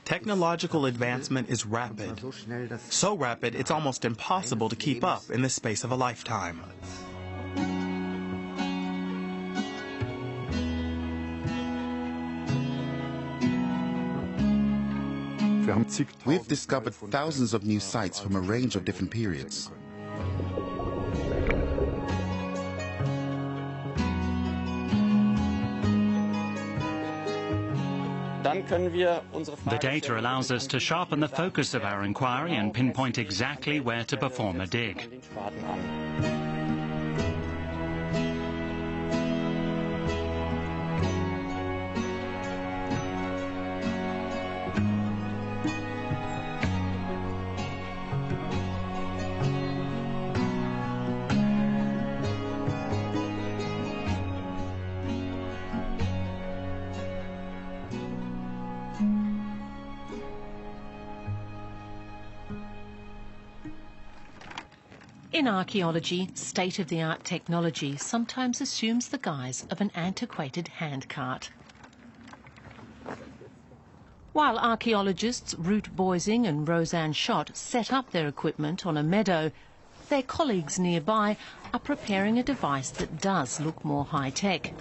Technological advancement is rapid. So rapid, it's almost impossible to keep up in the space of a lifetime. We've discovered thousands of new sites from a range of different periods. The data allows us to sharpen the focus of our inquiry and pinpoint exactly where to perform a dig. In archaeology, state-of-the-art technology sometimes assumes the guise of an antiquated handcart. While archaeologists Ruth Boising and Roseanne Schott set up their equipment on a meadow, their colleagues nearby are preparing a device that does look more high-tech.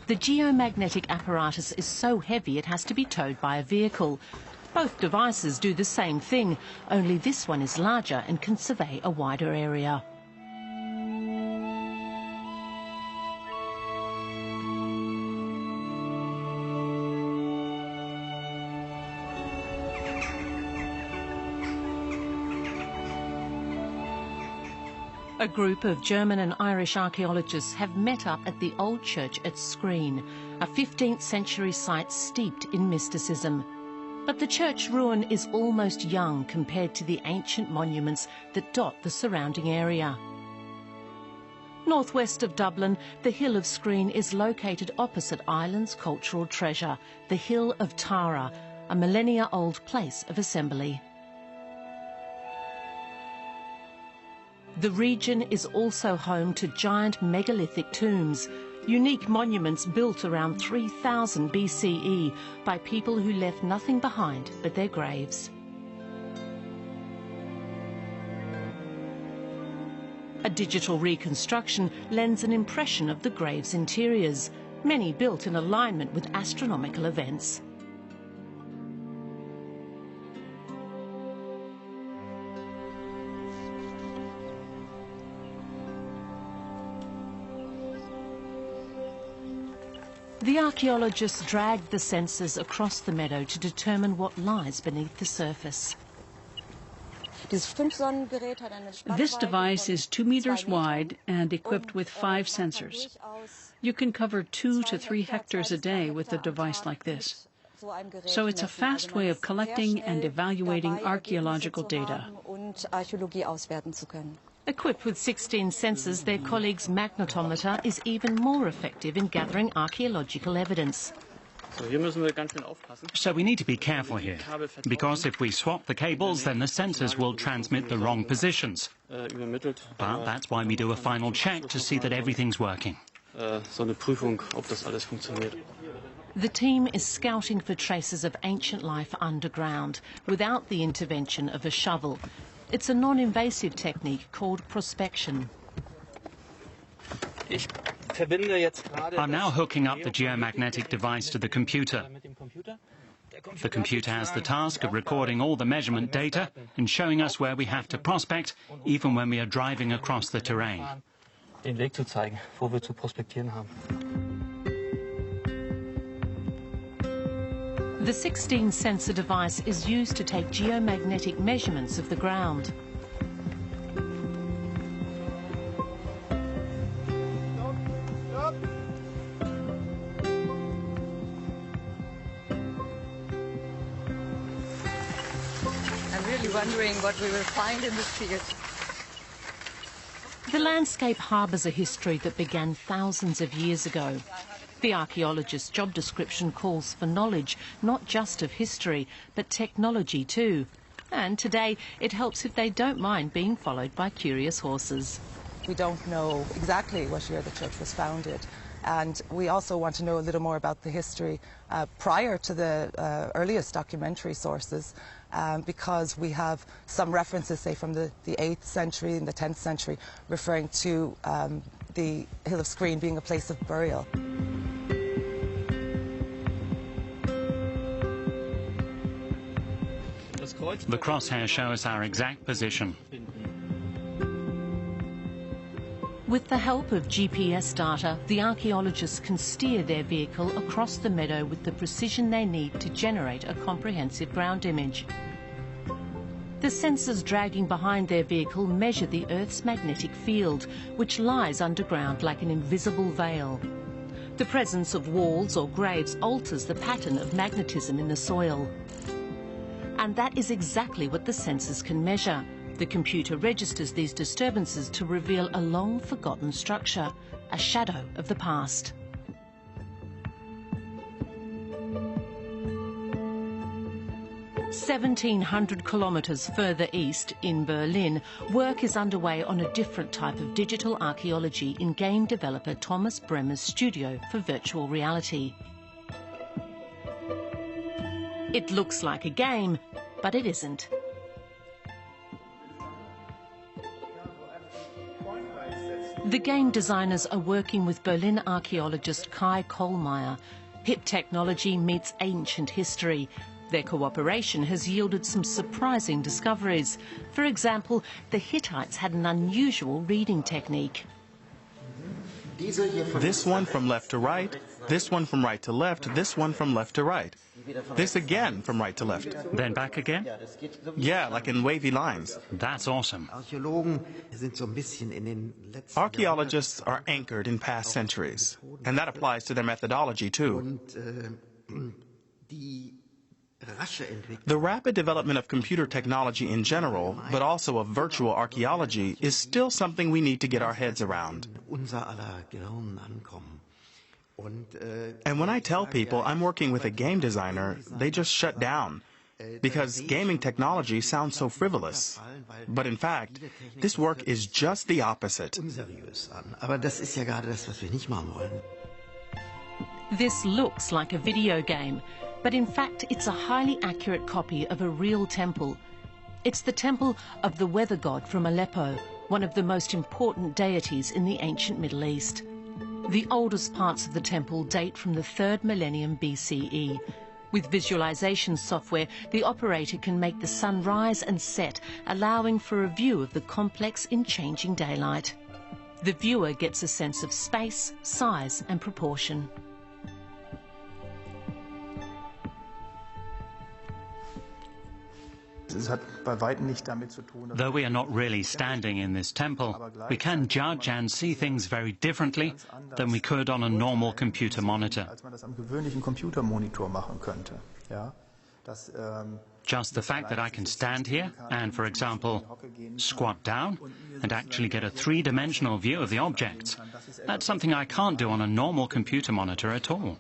The geomagnetic apparatus is so heavy it has to be towed by a vehicle. Both devices do the same thing, only this one is larger and can survey a wider area. A group of German and Irish archaeologists have met up at the old church at Skryne, a 15th century site steeped in mysticism. But the church ruin is almost young compared to the ancient monuments that dot the surrounding area. Northwest of Dublin, the Hill of Skryne is located opposite Ireland's cultural treasure, the Hill of Tara, a millennia-old place of assembly. The region is also home to giant megalithic tombs, unique monuments built around 3000 BCE by people who left nothing behind but their graves. A digital reconstruction lends an impression of the graves' interiors, many built in alignment with astronomical events. The archaeologists dragged the sensors across the meadow to determine what lies beneath the surface. This device is 2 meters wide and equipped with 5 sensors. You can cover 2 to 3 hectares a day with a device like this. So it's a fast way of collecting and evaluating archaeological data. Equipped with 16 sensors, their colleagues' magnetometer is even more effective in gathering archaeological evidence. So we need to be careful here, because if we swap the cables, then the sensors will transmit the wrong positions. But that's why we do a final check to see that everything's working. The team is scouting for traces of ancient life underground, without the intervention of a shovel. It's a non-invasive technique called prospection. I'm now hooking up the geomagnetic device to the computer. The computer has the task of recording all the measurement data and showing us where we have to prospect, even when we are driving across the terrain. The 16-sensor device is used to take geomagnetic measurements of the ground. I'm really wondering what we will find in this field. The landscape harbours a history that began thousands of years ago. The archaeologist's job description calls for knowledge, not just of history, but technology too. And today, it helps if they don't mind being followed by curious horses. We don't know exactly what year the church was founded, And we also want to know a little more about the history prior to the earliest documentary sources, because we have some references, say, from the 8th century and the 10th century, referring to the Hill of Screen being a place of burial. The crosshairs show us our exact position. With the help of GPS data, the archaeologists can steer their vehicle across the meadow with the precision they need to generate a comprehensive ground image. The sensors dragging behind their vehicle measure the Earth's magnetic field, which lies underground like an invisible veil. The presence of walls or graves alters the pattern of magnetism in the soil. And that is exactly what the sensors can measure. The computer registers these disturbances to reveal a long-forgotten structure, a shadow of the past. "1,700 kilometres further east, in Berlin, work is underway on a different type of digital archaeology in game developer Thomas Bremer's studio for virtual reality. It looks like a game, but it isn't. The game designers are working with Berlin archaeologist Kai Kollmeier. Hip technology meets ancient history. Their cooperation has yielded some surprising discoveries. For example, the Hittites had an unusual reading technique. This one from left to right, this one from right to left, this one from left to right. This again from right to left. Then back again? Yeah, like in wavy lines. That's awesome. Archaeologists are anchored in past centuries, and that applies to their methodology too. The rapid development of computer technology in general, but also of virtual archaeology, is still something we need to get our heads around. And when I tell people I'm working with a game designer, they just shut down, because gaming technology sounds so frivolous. But in fact, this work is just the opposite. This looks like a video game, but in fact it's a highly accurate copy of a real temple. It's the temple of the weather god from Aleppo, one of the most important deities in the ancient Middle East. The oldest parts of the temple date from the 3rd millennium BCE. With visualization software, the operator can make the sun rise and set, allowing for a view of the complex in changing daylight. The viewer gets a sense of space, size and proportion. Though we are not really standing in this temple, we can judge and see things very differently than we could on a normal computer monitor. Just the fact that I can stand here and, for example, squat down and actually get a three-dimensional view of the objects, that's something I can't do on a normal computer monitor at all.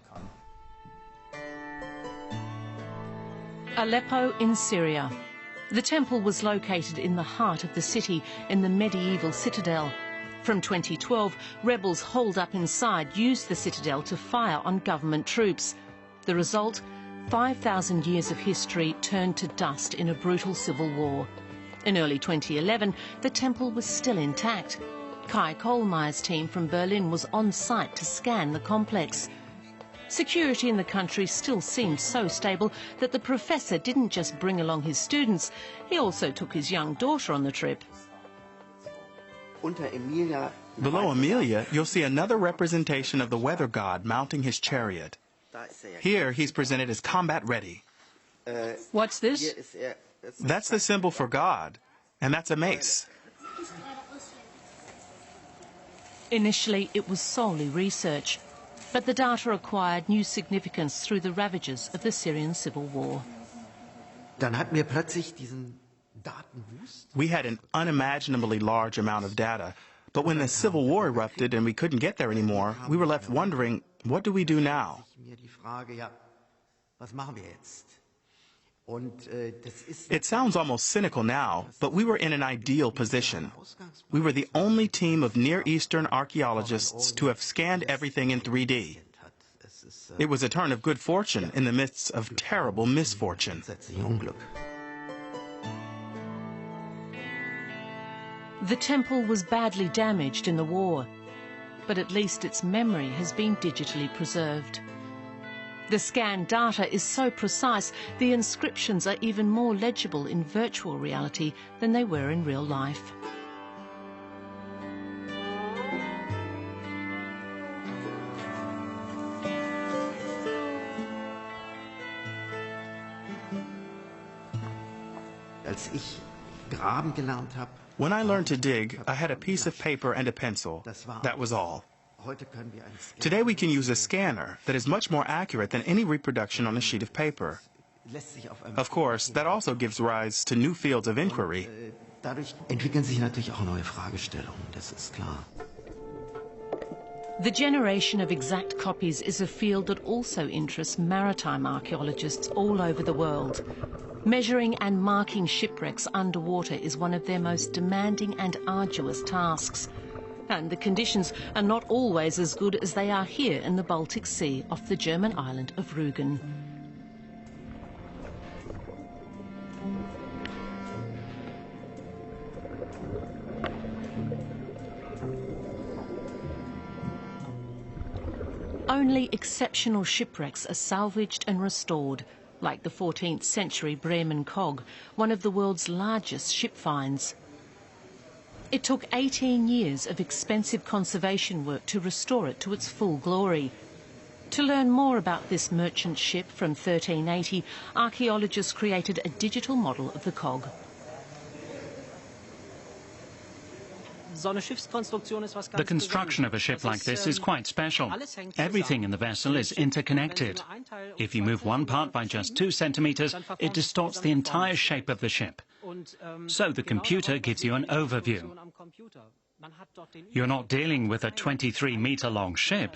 Aleppo in Syria. The temple was located in the heart of the city in the medieval citadel. From 2012, rebels holed up inside used the citadel to fire on government troops. The result? 5,000 years of history turned to dust in a brutal civil war. In early 2011, the temple was still intact. Kai Kollmeier's team from Berlin was on site to scan the complex. Security in the country still seemed so stable that the professor didn't just bring along his students, he also took his young daughter on the trip. Below Amelia, you'll see another representation of the weather god mounting his chariot. Here, he's presented as combat ready. What's this? That's the symbol for God, and that's a mace. Initially, it was solely research. But the data acquired new significance through the ravages of the Syrian civil war. We had an unimaginably large amount of data, but when the civil war erupted and we couldn't get there anymore, we were left wondering, what do we do now? It sounds almost cynical now, but we were in an ideal position. We were the only team of Near Eastern archaeologists to have scanned everything in 3D. It was a turn of good fortune in the midst of terrible misfortune. The temple was badly damaged in the war, but at least its memory has been digitally preserved. The scanned data is so precise, the inscriptions are even more legible in virtual reality than they were in real life. When I learned to dig, I had a piece of paper and a pencil. That was all. Today we can use a scanner that is much more accurate than any reproduction on a sheet of paper. Of course, that also gives rise to new fields of inquiry. The generation of exact copies is a field that also interests maritime archaeologists all over the world. Measuring and marking shipwrecks underwater is one of their most demanding and arduous tasks. And the conditions are not always as good as they are here in the Baltic Sea off the German island of Rügen. Only exceptional shipwrecks are salvaged and restored, like the 14th century Bremen Cog, one of the world's largest ship finds. It took 18 years of expensive conservation work to restore it to its full glory. To learn more about this merchant ship from 1380, archaeologists created a digital model of the cog. The construction of a ship like this is quite special. Everything in the vessel is interconnected. If you move one part by just 2 centimeters, it distorts the entire shape of the ship. So the computer gives you an overview. You're not dealing with a 23-meter-long ship.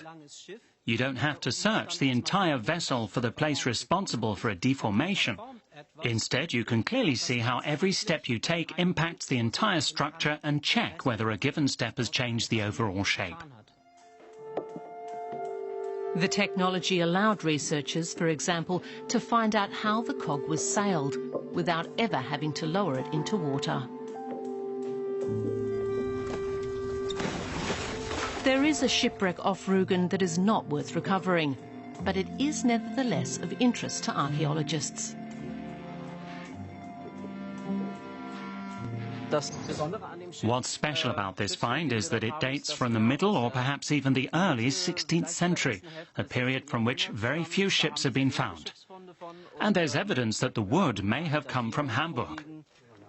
You don't have to search the entire vessel for the place responsible for a deformation. Instead, you can clearly see how every step you take impacts the entire structure and check whether a given step has changed the overall shape. The technology allowed researchers, for example, to find out how the cog was sailed without ever having to lower it into water. There is a shipwreck off Rügen that is not worth recovering, but it is nevertheless of interest to archaeologists. What's special about this find is that it dates from the middle or perhaps even the early 16th century, a period from which very few ships have been found. And there's evidence that the wood may have come from Hamburg.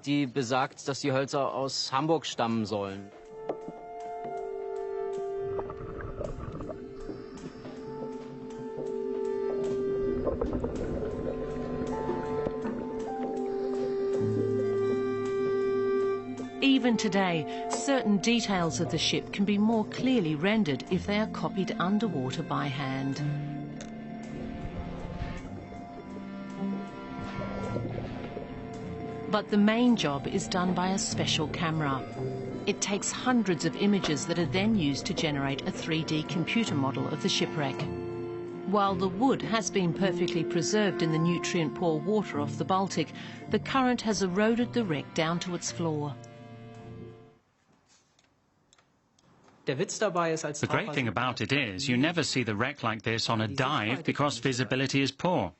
Die besagt, dass die Hölzer aus Hamburg stammen sollen. Even today, certain details of the ship can be more clearly rendered if they are copied underwater by hand. But the main job is done by a special camera. It takes hundreds of images that are then used to generate a 3D computer model of the shipwreck. While the wood has been perfectly preserved in the nutrient-poor water off the Baltic, the current has eroded the wreck down to its floor. The great thing about it is you never see the wreck like this on a dive because visibility is poor.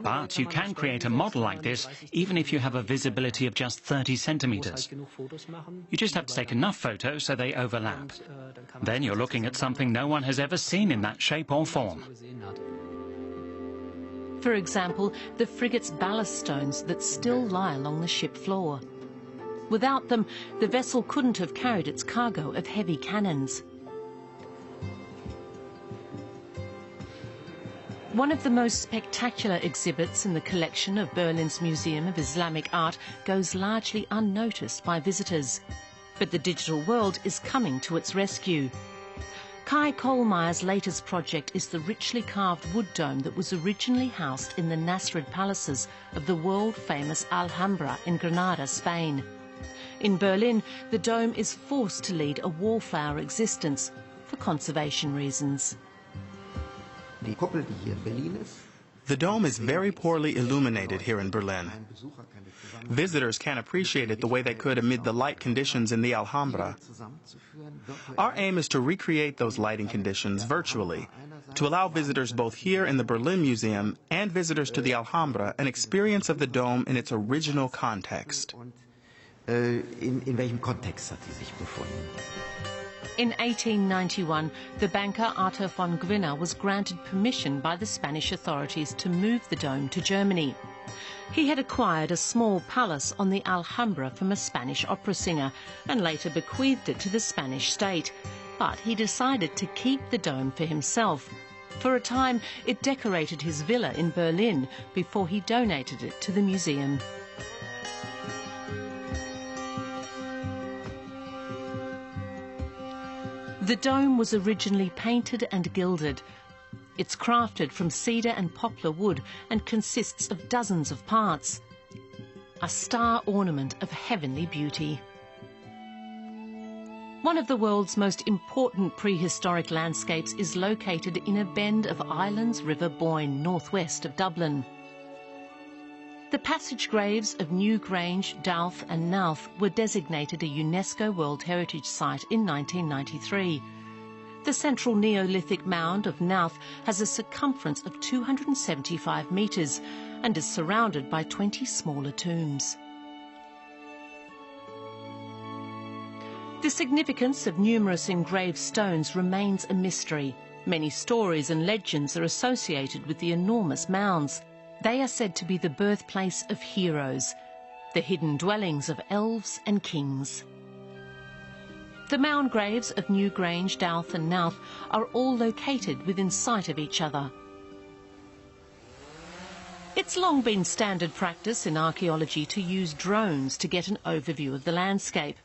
But you can create a model like this even if you have a visibility of just 30 centimeters. You just have to take enough photos so they overlap. Then you're looking at something no one has ever seen in that shape or form. For example, the frigate's ballast stones that still lie along the ship floor. Without them, the vessel couldn't have carried its cargo of heavy cannons. One of the most spectacular exhibits in the collection of Berlin's Museum of Islamic Art goes largely unnoticed by visitors. But the digital world is coming to its rescue. Kai Kohlmeier's latest project is the richly carved wood dome that was originally housed in the Nasrid palaces of the world-famous Alhambra in Granada, Spain. In Berlin, the dome is forced to lead a wallflower existence for conservation reasons. The dome is very poorly illuminated here in Berlin. Visitors can't appreciate it the way they could amid the light conditions in the Alhambra. Our aim is to recreate those lighting conditions virtually, to allow visitors both here in the Berlin Museum and visitors to the Alhambra an experience of the dome in its original context. In welchem Kontext hat sie sich befunden? In 1891, the banker Arthur von Gwinner was granted permission by the Spanish authorities to move the dome to Germany. He had acquired a small palace on the Alhambra from a Spanish opera singer and later bequeathed it to the Spanish state. But he decided to keep the dome for himself. For a time, it decorated his villa in Berlin before he donated it to the museum. The dome was originally painted and gilded. It's crafted from cedar and poplar wood and consists of dozens of parts. A star ornament of heavenly beauty. One of the world's most important prehistoric landscapes is located in a bend of Islands River Boyne, northwest of Dublin. The passage graves of Newgrange, Douth and Knowth were designated a UNESCO World Heritage Site in 1993. The central Neolithic mound of Knowth has a circumference of 275 metres and is surrounded by 20 smaller tombs. The significance of numerous engraved stones remains a mystery. Many stories and legends are associated with the enormous mounds. They are said to be the birthplace of heroes, the hidden dwellings of elves and kings. The mound graves of Newgrange, Douth and Knowth are all located within sight of each other. It's long been standard practice in archaeology to use drones to get an overview of the landscape.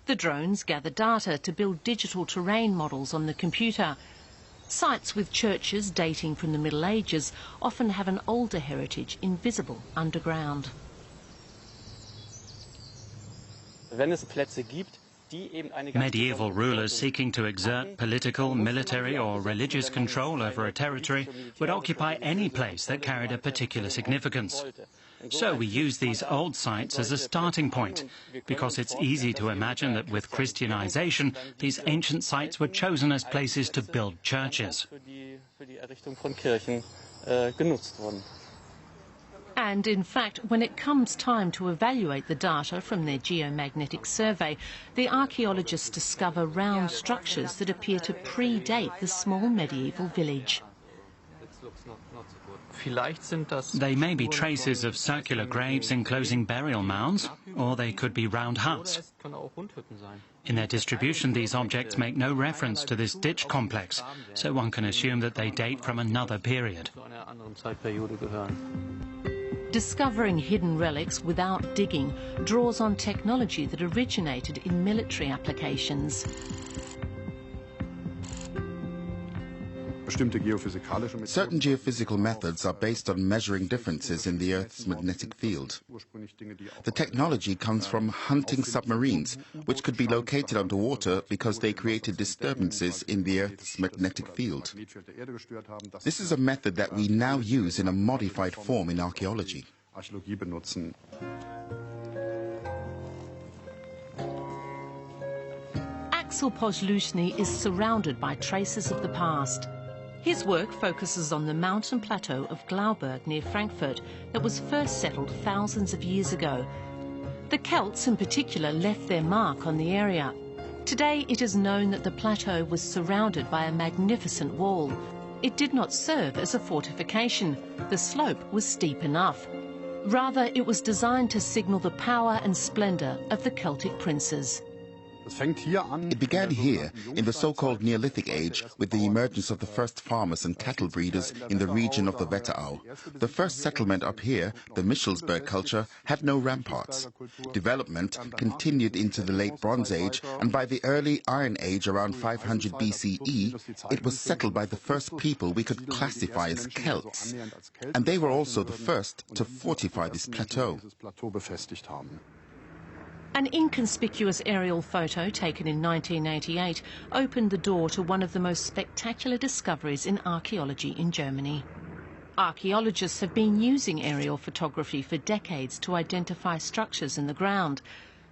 The drones gather data to build digital terrain models on the computer. Sites with churches dating from the Middle Ages often have an older heritage invisible underground. Medieval rulers seeking to exert political, military or religious control over a territory would occupy any place that carried a particular significance. So we use these old sites as a starting point, because it's easy to imagine that with Christianization, these ancient sites were chosen as places to build churches. And in fact, when it comes time to evaluate the data from their geomagnetic survey, the archaeologists discover round structures that appear to predate the small medieval village. They may be traces of circular graves enclosing burial mounds, or they could be round huts. In their distribution, these objects make no reference to this ditch complex, so one can assume that they date from another period. Discovering hidden relics without digging draws on technology that originated in military applications. Certain geophysical methods are based on measuring differences in the Earth's magnetic field. The technology comes from hunting submarines, which could be located underwater because they created disturbances in the Earth's magnetic field. This is a method that we now use in a modified form in archaeology. Axel Posluszny is surrounded by traces of the past. His work focuses on the mountain plateau of Glauberg near Frankfurt that was first settled thousands of years ago. The Celts in particular left their mark on the area. Today it is known that the plateau was surrounded by a magnificent wall. It did not serve as a fortification. The slope was steep enough. Rather, it was designed to signal the power and splendour of the Celtic princes. It began here, in the so-called Neolithic age, with the emergence of the first farmers and cattle breeders in the region of the Wetterau. The first settlement up here, the Michelsberg culture, had no ramparts. Development continued into the late Bronze Age, and by the early Iron Age around 500 BCE, it was settled by the first people we could classify as Celts. And they were also the first to fortify this plateau. An inconspicuous aerial photo taken in 1988 opened the door to one of the most spectacular discoveries in archaeology in Germany. Archaeologists have been using aerial photography for decades to identify structures in the ground,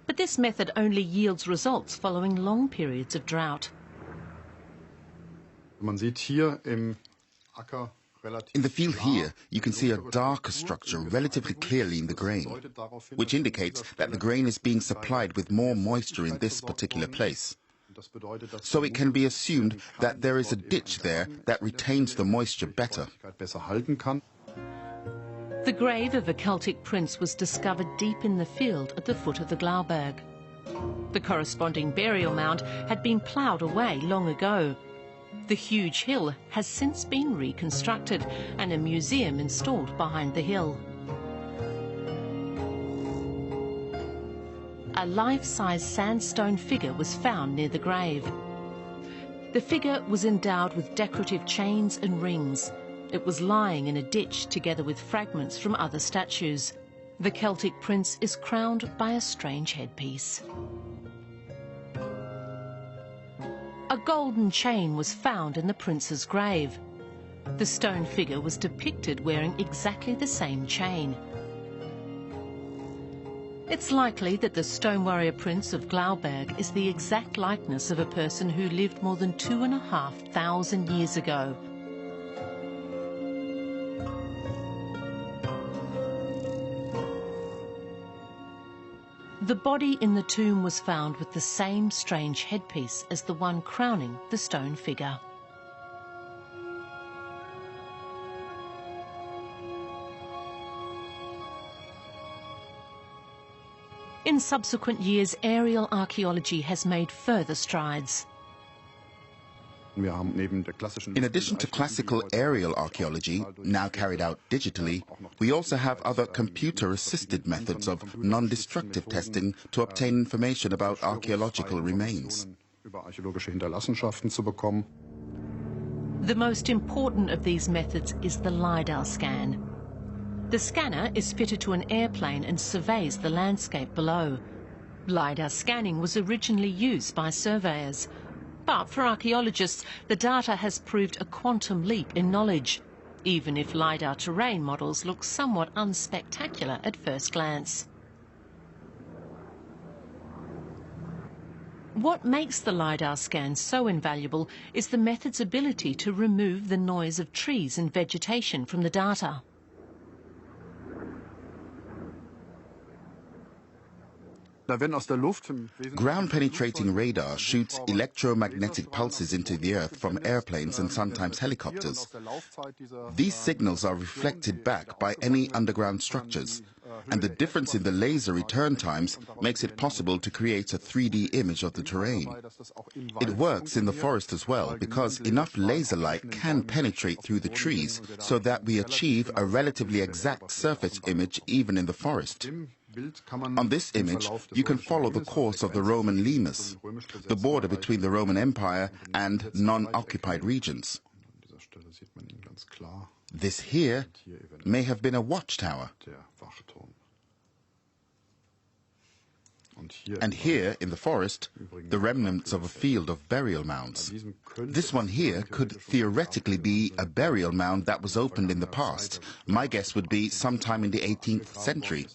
but this method only yields results following long periods of drought. In the field here, you can see a darker structure relatively clearly in the grain, which indicates that the grain is being supplied with more moisture in this particular place. So it can be assumed that there is a ditch there that retains the moisture better. The grave of a Celtic prince was discovered deep in the field at the foot of the Glauberg. The corresponding burial mound had been ploughed away long ago. The huge hill has since been reconstructed and a museum installed behind the hill. A life-size sandstone figure was found near the grave. The figure was endowed with decorative chains and rings. It was lying in a ditch together with fragments from other statues. The Celtic prince is crowned by a strange headpiece. A golden chain was found in the prince's grave. The stone figure was depicted wearing exactly the same chain. It's likely that the stone warrior prince of Glauberg is the exact likeness of a person who lived more than 2,500 years ago. The body in the tomb was found with the same strange headpiece as the one crowning the stone figure. In subsequent years, aerial archaeology has made further strides. In addition to classical aerial archaeology, now carried out digitally, we also have other computer-assisted methods of non-destructive testing to obtain information about archaeological remains. The most important of these methods is the LiDAR scan. The scanner is fitted to an airplane and surveys the landscape below. LiDAR scanning was originally used by surveyors. But for archaeologists, the data has proved a quantum leap in knowledge, even if LiDAR terrain models look somewhat unspectacular at first glance. What makes the LiDAR scan so invaluable is the method's ability to remove the noise of trees and vegetation from the data. Ground-penetrating radar shoots electromagnetic pulses into the earth from airplanes and sometimes helicopters. These signals are reflected back by any underground structures, and the difference in the laser return times makes it possible to create a 3D image of the terrain. It works in the forest as well, because enough laser light can penetrate through the trees so that we achieve a relatively exact surface image even in the forest. On this image, you can follow the course of the Roman Limes, the border between the Roman Empire and non-occupied regions. This here may have been a watchtower. And here, in the forest, the remnants of a field of burial mounds. This one here could theoretically be a burial mound that was opened in the past. My guess would be sometime in the 18th century.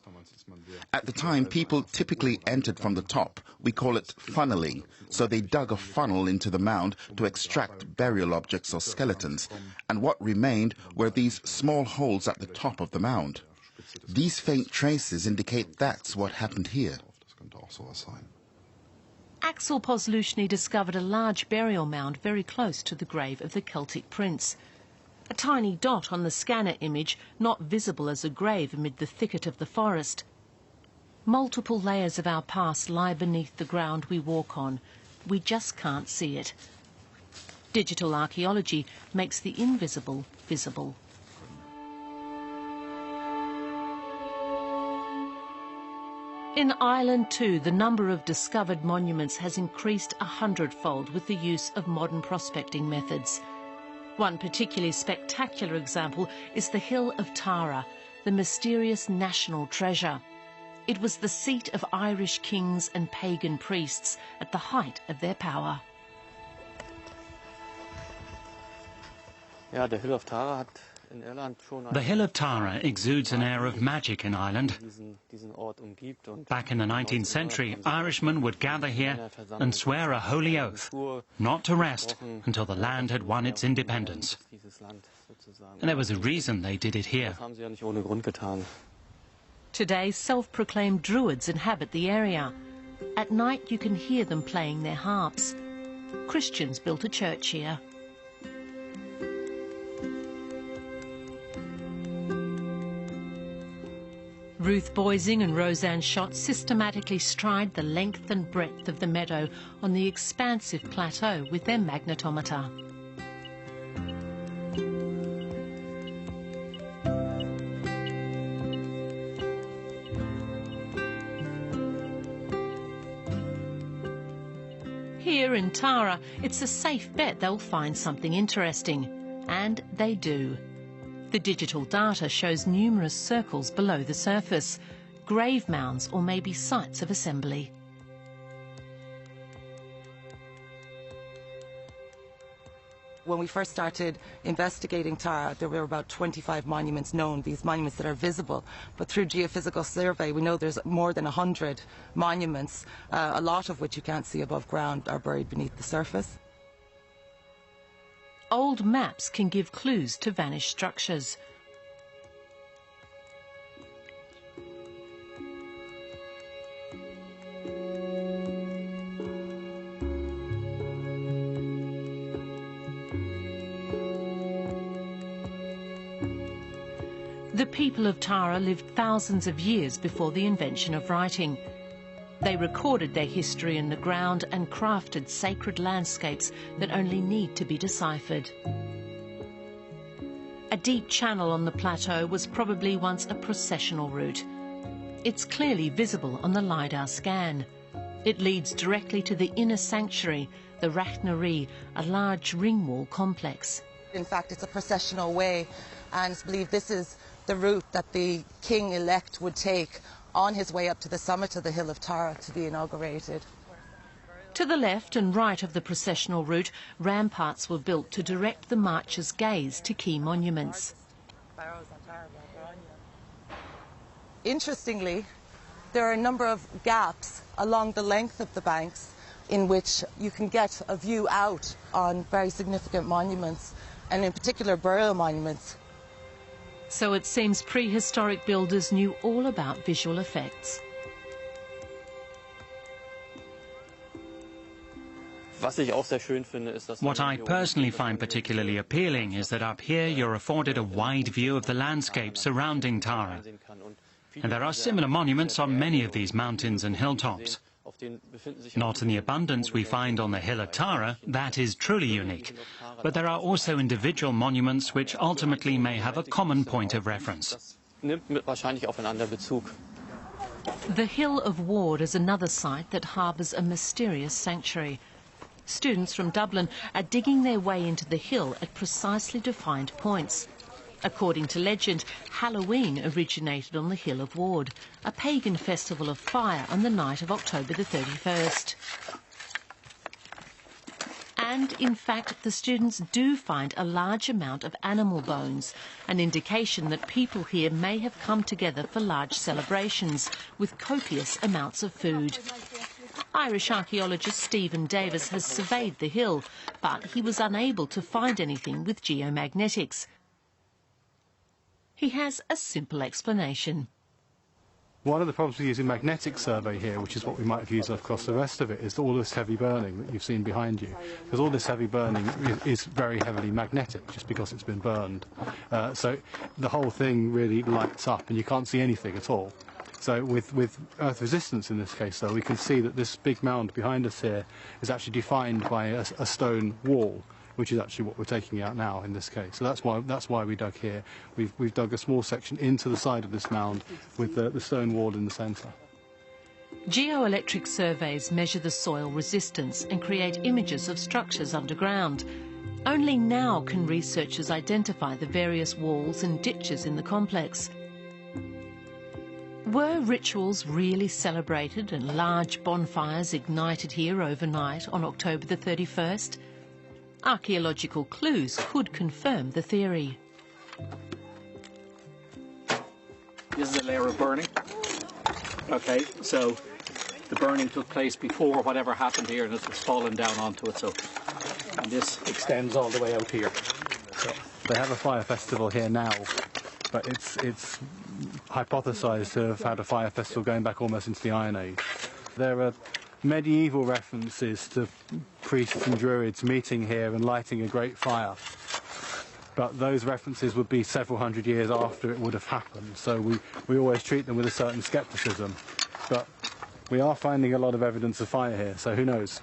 At the time, people typically entered from the top. We call it funneling. So they dug a funnel into the mound to extract burial objects or skeletons. And what remained were these small holes at the top of the mound. These faint traces indicate that's what happened here. Axel Posluszny discovered a large burial mound very close to the grave of the Celtic prince. A tiny dot on the scanner image, not visible as a grave amid the thicket of the forest. Multiple layers of our past lie beneath the ground we walk on. We just can't see it. Digital archaeology makes the invisible visible. In Ireland too, the number of discovered monuments has increased 100-fold with the use of modern prospecting methods. One particularly spectacular example is the Hill of Tara, the mysterious national treasure. It was the seat of Irish kings and pagan priests at the height of their power. The Hill of Tara exudes an air of magic in Ireland. Back in the 19th century, Irishmen would gather here and swear a holy oath not to rest until the land had won its independence. And there was a reason they did it here. Today, self-proclaimed Druids inhabit the area. At night, you can hear them playing their harps. Christians built a church here. Ruth Boising and Roseanne Schott systematically stride the length and breadth of the meadow on the expansive plateau with their magnetometer. Here in Tara, it's a safe bet they'll find something interesting. And they do. The digital data shows numerous circles below the surface, grave mounds or maybe sites of assembly. When we first started investigating Tara, there were about 25 monuments known, these monuments that are visible. But through geophysical survey, we know there's more than 100 monuments, a lot of which you can't see above ground are buried beneath the surface. Old maps can give clues to vanished structures. The people of Tara lived thousands of years before the invention of writing. They recorded their history in the ground and crafted sacred landscapes that only need to be deciphered. A deep channel on the plateau was probably once a processional route. It's clearly visible on the LiDAR scan. It leads directly to the inner sanctuary, the Rachnarí, a large ring wall complex. In fact, it's a processional way, and it's believed this is the route that the king-elect would take on his way up to the summit of the Hill of Tara to be inaugurated. To the left and right of the processional route, ramparts were built to direct the marchers' gaze to key monuments. Interestingly, there are a number of gaps along the length of the banks in which you can get a view out on very significant monuments, and in particular burial monuments. So it seems prehistoric builders knew all about visual effects. What I personally find particularly appealing is that up here you're afforded a wide view of the landscape surrounding Tara. And there are similar monuments on many of these mountains and hilltops. Not in the abundance we find on the Hill of Tara, that is truly unique. But there are also individual monuments which ultimately may have a common point of reference. The Hill of Ward is another site that harbours a mysterious sanctuary. Students from Dublin are digging their way into the hill at precisely defined points. According to legend, Halloween originated on the Hill of Ward, a pagan festival of fire on the night of October the 31st. And, in fact, the students do find a large amount of animal bones, an indication that people here may have come together for large celebrations with copious amounts of food. Irish archaeologist Stephen Davis has surveyed the hill, but he was unable to find anything with geomagnetics. He has a simple explanation. One of the problems with using magnetic survey here, which is what we might have used across the rest of it, is all this heavy burning that you've seen behind you. Because all this heavy burning is very heavily magnetic, just because it's been burned. So the whole thing really lights up and you can't see anything at all. So with Earth resistance in this case, though, we can see that this big mound behind us here is actually defined by a stone wall, which is actually what we're taking out now in this case. So that's why we dug here. We've dug a small section into the side of this mound with the stone wall in the centre. Geoelectric surveys measure the soil resistance and create images of structures underground. Only now can researchers identify the various walls and ditches in the complex. Were rituals really celebrated and large bonfires ignited here overnight on October the 31st? Archaeological clues could confirm the theory. This is a layer of burning. Okay, so the burning took place before whatever happened here, and it's fallen down onto it. So, and this extends all the way out here. So they have a fire festival here now, but it's hypothesized to have had a fire festival going back almost into the Iron Age. There are medieval references to priests and druids meeting here and lighting a great fire, but those references would be several hundred years after it would have happened, so we always treat them with a certain skepticism. But we are finding a lot of evidence of fire here, so who knows?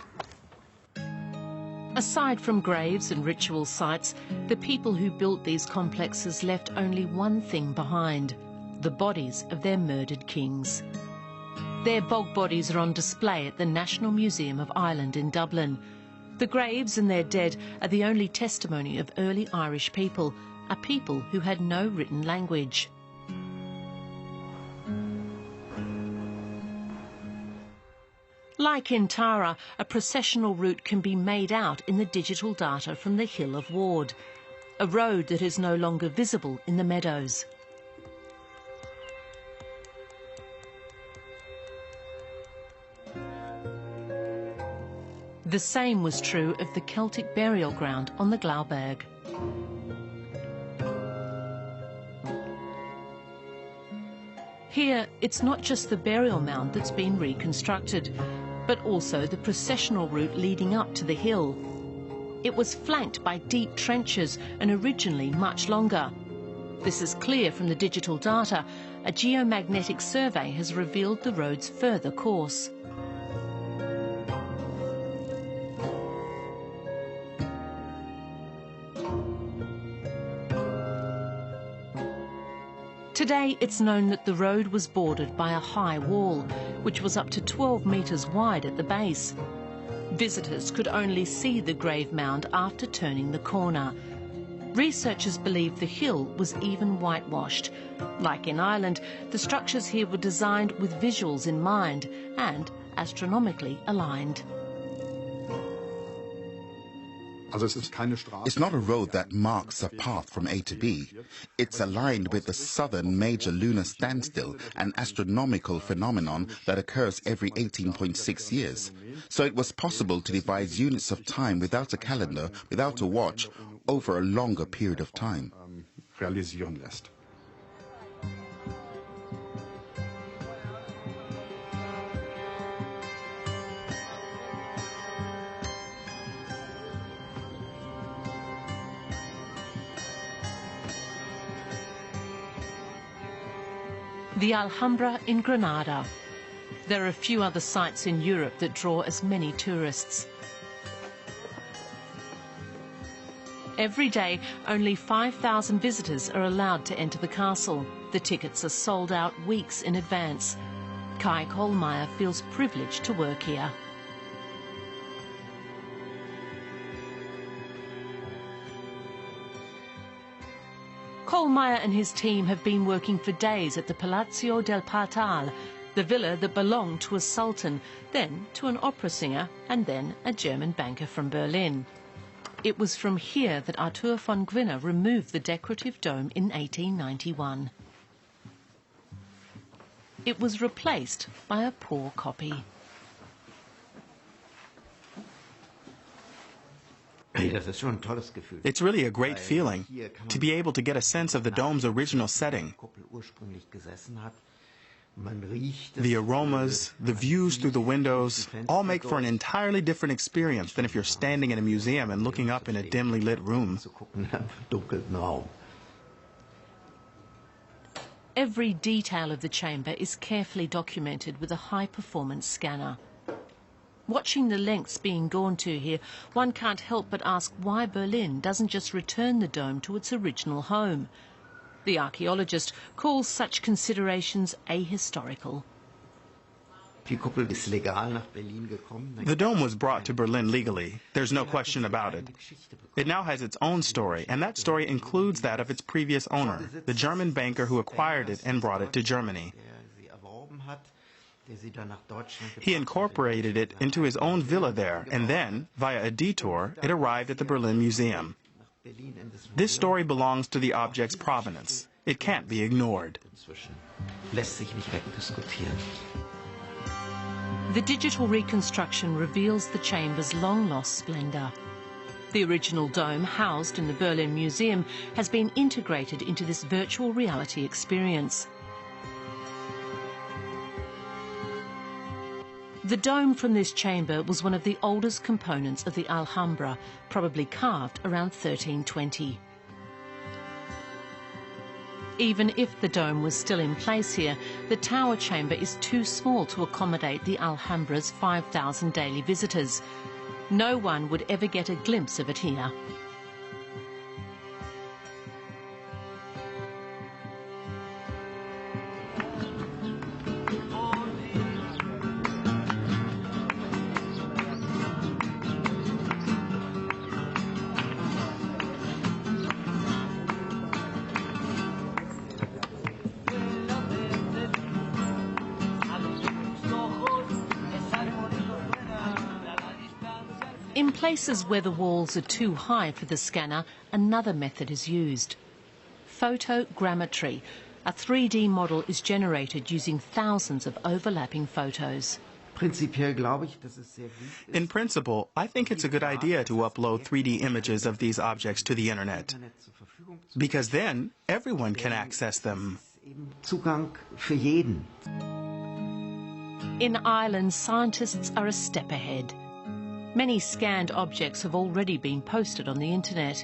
Aside from graves and ritual sites, the people who built these complexes left only one thing behind: the bodies of their murdered kings. Their bog bodies are on display at the National Museum of Ireland in Dublin. The graves and their dead are the only testimony of early Irish people, a people who had no written language. Like in Tara, a processional route can be made out in the digital data from the Hill of Ward, a road that is no longer visible in the meadows. The same was true of the Celtic burial ground on the Glauberg. Here, it's not just the burial mound that's been reconstructed, but also the processional route leading up to the hill. It was flanked by deep trenches and originally much longer. This is clear from the digital data. A geomagnetic survey has revealed the road's further course. Today, it's known that the road was bordered by a high wall, which was up to 12 metres wide at the base. Visitors could only see the grave mound after turning the corner. Researchers believe the hill was even whitewashed. Like in Ireland, the structures here were designed with visuals in mind and astronomically aligned. It's not a road that marks a path from A to B. It's aligned with the southern major lunar standstill, an astronomical phenomenon that occurs every 18.6 years. So it was possible to devise units of time without a calendar, without a watch, over a longer period of time. The Alhambra in Granada. There are a few other sites in Europe that draw as many tourists. Every day, only 5,000 visitors are allowed to enter the castle. The tickets are sold out weeks in advance. Kai Kohlmeier feels privileged to work here. Kohlmeier and his team have been working for days at the Palazzo del Partal, the villa that belonged to a sultan, then to an opera singer, and then a German banker from Berlin. It was from here that Arthur von Gwinner removed the decorative dome in 1891. It was replaced by a poor copy. It's really a great feeling to be able to get a sense of the dome's original setting. The aromas, the views through the windows, all make for an entirely different experience than if you're standing in a museum and looking up in a dimly lit room. Every detail of the chamber is carefully documented with a high-performance scanner. Watching the lengths being gone to here, one can't help but ask why Berlin doesn't just return the dome to its original home. The archaeologist calls such considerations ahistorical. The dome was brought to Berlin legally. There's no question about it. It now has its own story, and that story includes that of its previous owner, the German banker who acquired it and brought it to Germany. He incorporated it into his own villa there, and then, via a detour, it arrived at the Berlin Museum. This story belongs to the object's provenance. It can't be ignored. The digital reconstruction reveals the chamber's long-lost splendour. The original dome, housed in the Berlin Museum, has been integrated into this virtual reality experience. The dome from this chamber was one of the oldest components of the Alhambra, probably carved around 1320. Even if the dome was still in place here, the tower chamber is too small to accommodate the Alhambra's 5,000 daily visitors. No one would ever get a glimpse of it here. In places where the walls are too high for the scanner, another method is used. Photogrammetry. A 3D model is generated using thousands of overlapping photos. In principle, I think it's a good idea to upload 3D images of these objects to the internet, because then everyone can access them. In Ireland, scientists are a step ahead. Many scanned objects have already been posted on the internet.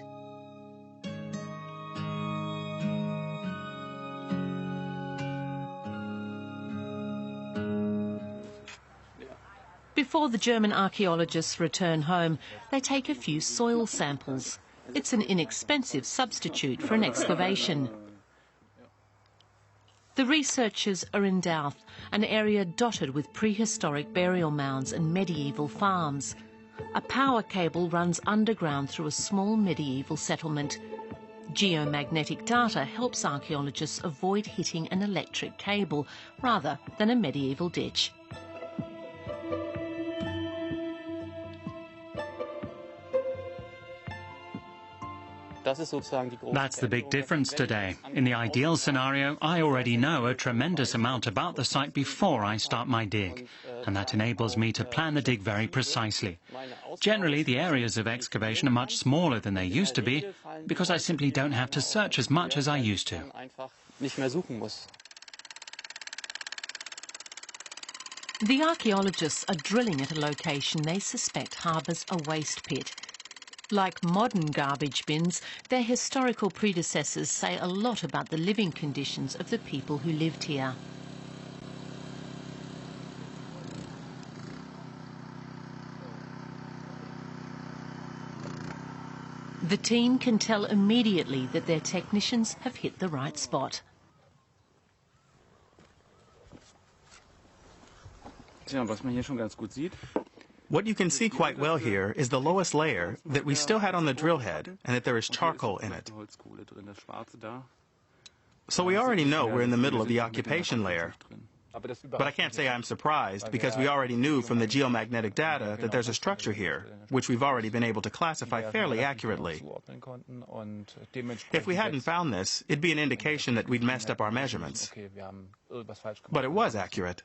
Before the German archaeologists return home, they take a few soil samples. It's an inexpensive substitute for an excavation. The researchers are in Douth, an area dotted with prehistoric burial mounds and medieval farms. A power cable runs underground through a small medieval settlement. Geomagnetic data helps archaeologists avoid hitting an electric cable rather than a medieval ditch. That's the big difference today. In the ideal scenario, I already know a tremendous amount about the site before I start my dig, and that enables me to plan the dig very precisely. Generally, the areas of excavation are much smaller than they used to be, because I simply don't have to search as much as I used to. The archaeologists are drilling at a location they suspect harbours a waste pit. Like modern garbage bins, their historical predecessors say a lot about the living conditions of the people who lived here. The team can tell immediately that their technicians have hit the right spot. What you can see quite well here is the lowest layer that we still had on the drill head and that there is charcoal in it. So we already know we're in the middle of the occupation layer. But I can't say I'm surprised because we already knew from the geomagnetic data that there's a structure here, which we've already been able to classify fairly accurately. If we hadn't found this, it'd be an indication that we'd messed up our measurements. But it was accurate.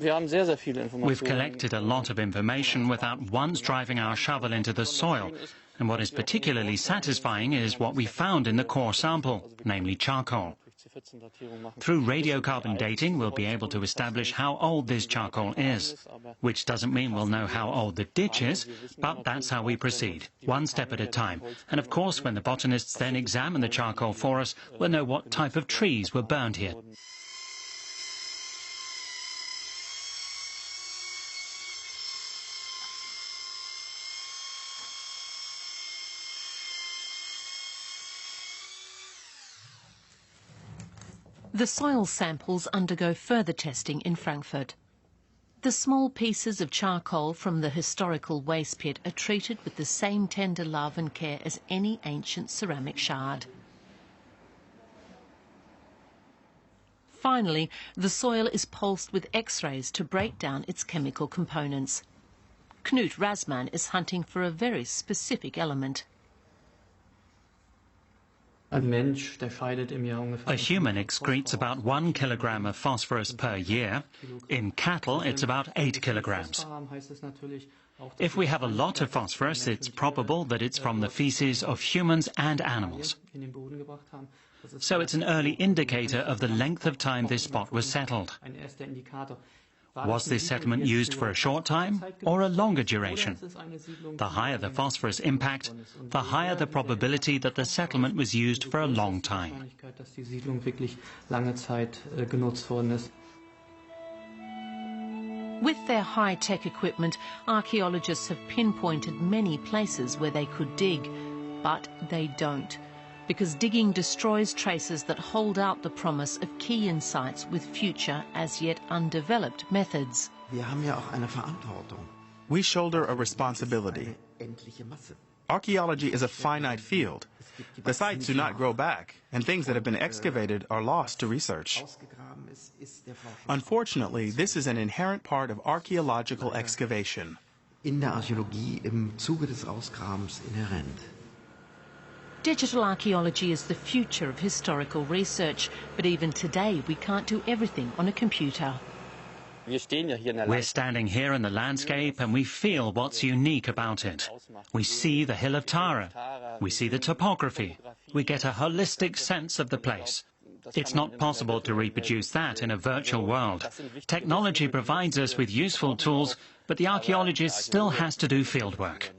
We've collected a lot of information without once driving our shovel into the soil, and what is particularly satisfying is what we found in the core sample, namely charcoal. Through radiocarbon dating, we'll be able to establish how old this charcoal is, which doesn't mean we'll know how old the ditch is, but that's how we proceed, one step at a time. And of course, when the botanists then examine the charcoal for us, we'll know what type of trees were burned here. The soil samples undergo further testing in Frankfurt. The small pieces of charcoal from the historical waste pit are treated with the same tender love and care as any ancient ceramic shard. Finally, the soil is pulsed with X-rays to break down its chemical components. Knut Rasman is hunting for a very specific element. A human excretes about 1 kilogram of phosphorus per year. In cattle, it's about 8 kilograms. If we have a lot of phosphorus, it's probable that it's from the feces of humans and animals. So it's an early indicator of the length of time this spot was settled. Was this settlement used for a short time or a longer duration? The higher the phosphorus impact, the higher the probability that the settlement was used for a long time. With their high-tech equipment, archaeologists have pinpointed many places where they could dig, but they don't, because digging destroys traces that hold out the promise of key insights with future, as yet undeveloped methods. We shoulder a responsibility. Archaeology is a finite field. The sites do not grow back, and things that have been excavated are lost to research. Unfortunately, this is an inherent part of archaeological excavation. In der Archäologie im Zuge des Ausgrabens inhärent. Digital archaeology is the future of historical research, but even today we can't do everything on a computer. We're standing here in the landscape and we feel what's unique about it. We see the Hill of Tara, we see the topography, we get a holistic sense of the place. It's not possible to reproduce that in a virtual world. Technology provides us with useful tools, but the archaeologist still has to do fieldwork.